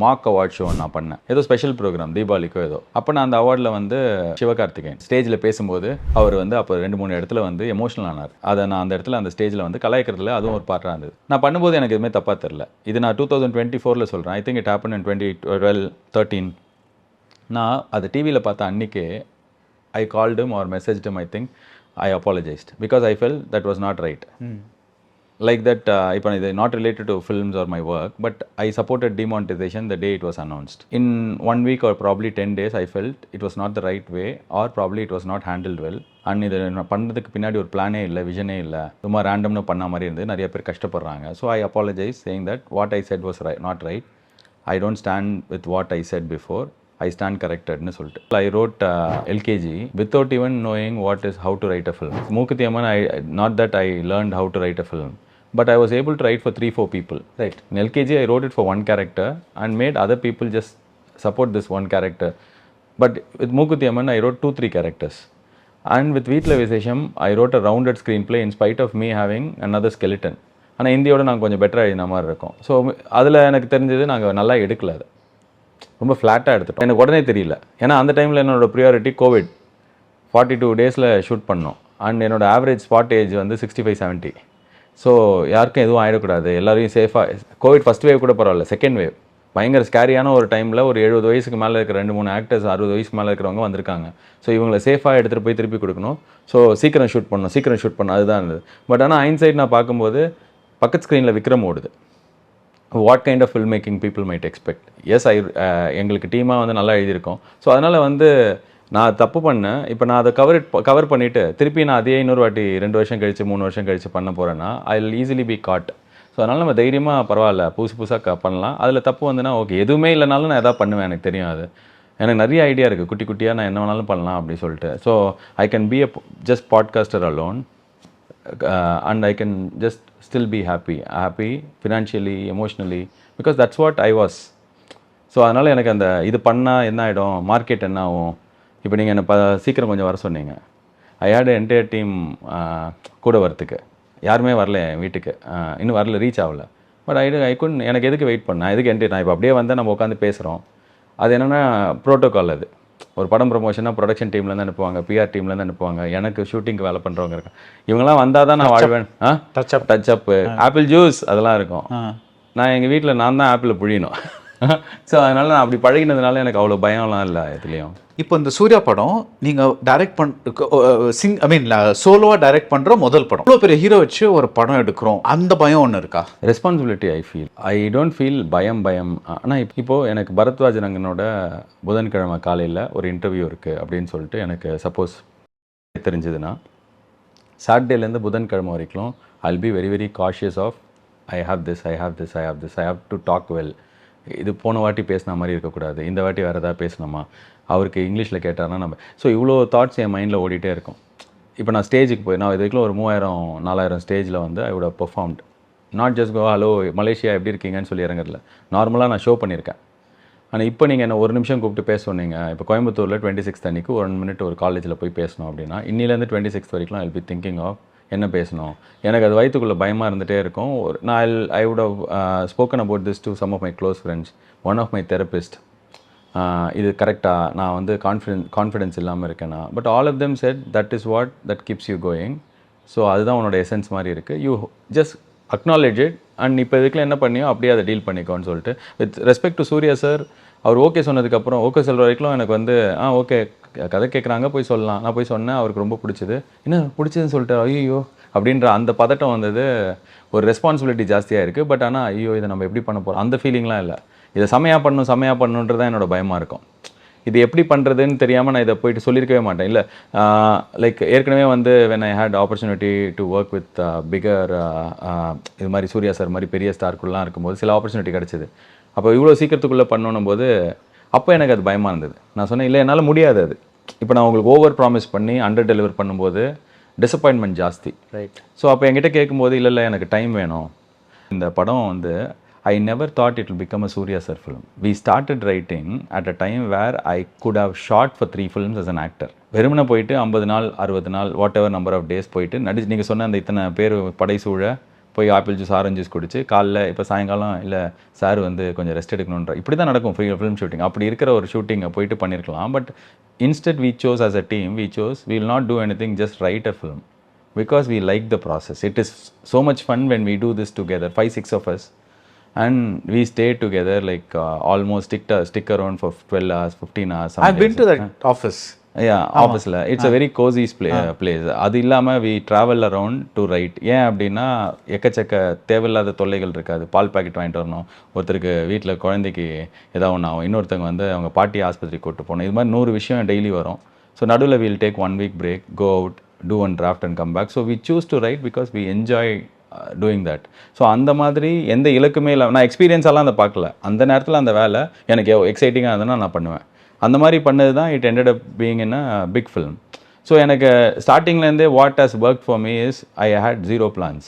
Mach award show நான் பண்ணேன், ஏதோ ஸ்பெஷல் ப்ரோக்ராம் தீபாவளிக்கோ ஏதோ. அப்போ நான் அந்த அவார்டில் வந்து சிவகார்த்திகேயன் ஸ்டேஜில் பேசும்போது அவர் வந்து அப்போ 2-3 இடத்துல வந்து எமோஷனல் ஆனார். அதை நான் அந்த இடத்துல அந்த ஸ்டேஜில் வந்து கலாய்க்கிறதுல அதுவும் ஒரு பார்ட்டாக இருந்தது. நான் பண்ணும்போது எனக்கு எதுவுமே தப்பாக தெரில. இது நான் 2024 சொல்கிறேன். I think it happen in 2012-13. நான் அது டிவியில் பார்த்த அன்றைக்கே I called him or messaged him, I think. I apologized because I felt that was not right. Like that, இப்போ இது not related to films or my work, but I supported demonetization the day it was announced. In 1 week or probably 10 days, I felt it was not the right way or probably it was not handled well. And இது பண்ணுறதுக்கு பின்னாடி ஒரு பிளானே இல்லை, விஷனே இல்லை, சும்மா ரேண்டம்னு பண்ண மாதிரி இருந்து நிறைய பேர் கஷ்டப்படுறாங்க. So I apologize saying that what I said was not right. I don't stand with what I said before. I stand corrected னு சொல்லிட்டு. I wrote LKG without even knowing how to write a film. Mookuthi Amman, not that I learned how to write a film, but I was able to write for 3-4 people. Right. In LKG I wrote it for one character and made other people just support this one character. But with Mookuthi Amman I wrote 2-3 characters. And with வீட்ல விசேஷம் I wrote a rounded screenplay in spite of me having another skeleton. ஆனால் இந்தியோட நாங்கள் கொஞ்சம் பெட்டராக எழுதின மாதிரி இருக்கும். So அதில் எனக்கு தெரிஞ்சது நாங்கள் நல்லா எடுக்கல, அது ரொம்ப ஃப்ளாட்டாக எடுத்துட்டோம். எனக்கு உடனே தெரியல, ஏன்னா அந்த டைமில் என்னோடய ப்ரியாரிட்டி கோவிட். 42 டேஸில் ஷூட் பண்ணோம். அண்ட் என்னோடய ஆவரேஜ் ஸ்பாட் ஏஜ் வந்து 65-70. ஸோ யாருக்கும் எதுவும் ஆகிடக்கூடாது, எல்லாரையும் சேஃபாக. கோவிட் ஃபஸ்ட் வேவ் கூட பரவாயில்ல, செகண்ட் வேவ் பயங்கர ஸ்கேரியான ஒரு டைமில் ஒரு 70 வயசுக்கு மேலே இருக்கிற 2-3 ஆக்டர்ஸ் 60 வயசுக்கு மேலே இருக்கிறவங்க வந்திருக்காங்க. ஸோ இவங்களை சேஃபாக எடுத்துகிட்டு போய் திருப்பி கொடுக்கணும். ஸோ சீக்கிரம் ஷூட் பண்ணணும், அதுதான் இருந்தது. பட் ஆனால் ஹைண்ட்சைட் நான் பார்க்கும்போது பக்கத்து ஸ்க்ரீனில் விக்ரம் ஓடுது. What kind of film making people might expect. Yes, எங்களுக்கு டீமாக வந்து நல்லா எழுதியிருக்கோம். ஸோ அதனால் வந்து நான் தப்பு பண்ணேன். இப்போ நான் அதை கவர் பண்ணிவிட்டு திருப்பி நான் அதே இன்னொரு வாட்டி 2 வருஷம் கழிச்சு 3 வருஷம் கழிச்சு பண்ண போகிறேன்னா I will easily be caught. So அதனால் நம்ம தைரியமாக பரவாயில்ல, புதுசாக பண்ணலாம். அதில் தப்பு வந்துன்னா ஓகே, எதுவுமே இல்லைனாலும் நான் எதாவது பண்ணுவேன், எனக்கு தெரியும். அது எனக்கு நிறைய ஐடியா இருக்குது, குட்டி குட்டியாக நான் என்ன வேணாலும் பண்ணலாம் அப்படின்னு சொல்லிட்டு. So I can be just podcaster alone and I can just still be happy financially, emotionally, because that's what I was. So அதனால் எனக்கு அந்த இது பண்ணால் என்ன ஆகிடும், மார்க்கெட் என்ன ஆகும். இப்போ நீங்கள் என்னை சீக்கிரம் கொஞ்சம் வர சொன்னீங்க. ஐ ஹேட் என்டையர் டீம் கூட வரத்துக்கு, யாருமே வரல என் வீட்டுக்கு, இன்னும் வரல, ரீச் ஆகலை. பட் ஐ குட், எனக்கு எதுக்கு வெயிட் பண்ணேன், எதுக்கு நான் இப்போ அப்படியே வந்தால் நம்ம உட்காந்து பேசுகிறோம். அது என்னென்னா ப்ரோட்டோகால். அது ஒரு படம் ப்ரொமோஷனாக ப்ரொடக்ஷன் டீம்லேருந்து அனுப்புவாங்க, பிஆர் டீம்லேருந்து அனுப்புவாங்க, எனக்கு ஷூட்டிங்க்கு வேலை பண்ணுறவங்க இருக்காங்க. இவங்கெல்லாம் வந்தால் தான் நான் வாழ்வேன். டச்சப்பு, ஆப்பிள் ஜூஸ் அதெல்லாம் இருக்கும். நான் எங்கள் வீட்டில் நான் தான் ஆப்பிள் புழியணும். ஸோ அதனால் நான் அப்படி பழகினதுனால எனக்கு அவ்வளோ பயம்லாம் இல்லை எதுலேயும். இப்போ இந்த சூர்யா படம் நீங்கள் டைரக்ட் சோலோவாக டைரக்ட் பண்ணுற முதல் படம். இவ்வளோ பெரிய ஹீரோ வச்சு ஒரு படம் எடுக்கிறோம், அந்த பயம் ஒன்று இருக்கா? ரெஸ்பான்சிபிலிட்டி ஐ டோன்ட் ஃபீல் பயம். ஆனால் இப்போது எனக்கு பரத்வாஜ் ரங்கனோட புதன்கிழமை காலையில் ஒரு இன்டர்வியூ இருக்குது அப்படின்னு சொல்லிட்டு எனக்கு சப்போஸ் தெரிஞ்சதுன்னா, சாட்டர்டேலேருந்து புதன்கிழமை வரைக்கும் I will be very very cautious of I have to talk well. இது போன வாட்டி பேசின மாதிரி இருக்கக்கூடாது, இந்த வாட்டி வேறு எதாவது பேசணுமா, அவருக்கு இங்கிலீஷில் கேட்டார்னா நம்ம. ஸோ இவ்வளோ தாட்ஸ் என் மைண்டில் ஓடிட்டே இருக்கும். இப்போ நான் ஸ்டேஜுக்கு போய் நான் இதுக்குள்ள ஒரு 3000-4000 ஸ்டேஜில் வந்து I would have performed. Not just go hello Malaysia எப்படி இருக்கீங்கன்னு சொல்லி இறங்குறதுல நார்மலாக நான் ஷோ பண்ணியிருக்கேன். ஆனால் இப்போ நீங்கள் என்ன ஒரு நிமிஷம் கூப்பிட்டு பேச சொன்னீங்க, இப்போ கோயம்புத்தூரில் 26th அன்றைக்கி 1 மினிட் ஒரு காலேஜில் போய் பேசணும் அப்படின்னா, இன்னிலேருந்து 26th வரைக்கும் I will be thinking of என்ன பேசணும். எனக்கு அது வயிற்றுக்குள்ளே பயமாக இருந்துகிட்டே இருக்கும். I would have spoken about this to some of my close friends, one of my therapist. இது கரெக்டாக நான் வந்து கான்ஃபிடென்ஸ் இல்லாமல் இருக்கேனா, but all of them said that is what that keeps you going. So அதுதான் உன்னோட எசன்ஸ் மாதிரி இருக்குது. You just acknowledge it and இப்போ இதுக்குள்ள என்ன பண்ணியோ அப்படியே அதை டீல் பண்ணிக்கோன்னு சொல்லிட்டு. With respect to Suriya sir, அவர் ஓகே சொன்னதுக்கப்புறம், ஓகே சொல்கிற வரைக்கும் எனக்கு வந்து ஓகே கதை கேட்குறாங்க போய் சொல்லலாம். நான் போய் சொன்னேன், அவருக்கு ரொம்ப பிடிச்சது. என்ன பிடிச்சதுன்னு சொல்லிட்டு ஐயோ அப்படின்ற அந்த பதட்டம் வந்தது. ஒரு ரெஸ்பான்சிபிலிட்டி ஜாஸ்தியாக இருக்குது. பட் ஆனால் ஐயோ இதை நம்ம எப்படி பண்ண போகிறோம் அந்த ஃபீலிங்லாம் இல்லை. இதை செமையாக பண்ணணுன்றது தான் என்னோடய பயமாக இருக்கும். இது எப்படி பண்ணுறதுன்னு தெரியாமல் நான் இதை போயிட்டு சொல்லியிருக்கவே மாட்டேன். இல்லை லைக் ஏற்கனவே வந்து when I had opportunity to work with bigger இது மாதிரி சூர்யா சார் மாதிரி பெரிய ஸ்டார்க்குள்ளலாம் இருக்கும்போது சில ஆப்பர்ச்சுனிட்டி கிடச்சிது. அப்போ இவ்வளோ சீக்கிரத்துக்குள்ளே பண்ணணும் போது அப்போ எனக்கு அது பயமாக இருந்தது. நான் சொன்னேன் இல்லை என்னால் முடியாது அது. இப்போ நான் உங்களுக்கு ஓவர் ப்ராமிஸ் பண்ணி அண்டர் டெலிவர் பண்ணும்போது டிசப்பாயின்மெண்ட் ஜாஸ்தி. ரைட். ஸோ அப்போ என்கிட்ட கேட்கும்போது இல்லை எனக்கு டைம் வேணும். இந்த படம் வந்து I never thought it will become a Surya sir film. We started writing at a time where I could have shot for 3 films as an actor. வெறுமனை போயிட்டு 50 நாள் 60 நாள் whatever number of days போயிட்டு நீங்கள் சொன்ன அந்த இத்தனை பேர் படை சூழ போய் ஆப்பிள் ஜூஸ் ஆரஞ்சு ஜூஸ் குடிச்சு காலைல இப்போ சாயங்காலம் இல்லை சார் வந்து கொஞ்சம் ரெஸ்ட் எடுக்கணுன்ற இப்படி தான் நடக்கும் ஃபிலிம் ஷூட்டிங். அப்படி இருக்கிற ஒரு ஷூட்டிங்கை போயிட்டு பண்ணியிருக்கலாம். But instead we chose as a team, we will not do anything, just write a film because we like the process. It is so much fun when we do this together, 5-6 of us, and we stay together like almost stick around for 12 hours, 15 hours. I've been to that office. ஆஃபீஸில் it's a very cosy place. அது இல்லாமல் we travel around too right. ஏன் அப்படின்னா எக்கச்சக்க தேவையில்லாத தொல்லைகள் இருக்காது. பால் packet வாங்கிட்டு வரணும், ஒருத்தருக்கு வீட்டில் குழந்தைக்கு ஏதாவது ஒன்று ஆகும், இன்னொருத்தவங்க வந்து அவங்க பாட்டி ஆஸ்பத்திரிக்கு கூட்டு போகணும், இது மாதிரி 100 விஷயம் டெய்லி வரும். ஸோ நடுவில் will take 1 week break, go out, do one draft and come back. So we choose to write because we enjoy doing that. So அந்த மாதிரி எந்த இலக்குமே இல்லை. நான் எக்ஸ்பீரியன்ஸ் எல்லாம் அதை பார்க்கல. அந்த நேரத்தில் அந்த வேலை எனக்கு எக்ஸைட்டிங்காக இருந்ததுன்னா நான் பண்ணுவேன். அந்த மாதிரி பண்ணது தான் it ended up being in a big film. So எனக்கு ஸ்டார்டிங்லேருந்தே what has work for me is I had 0 plans.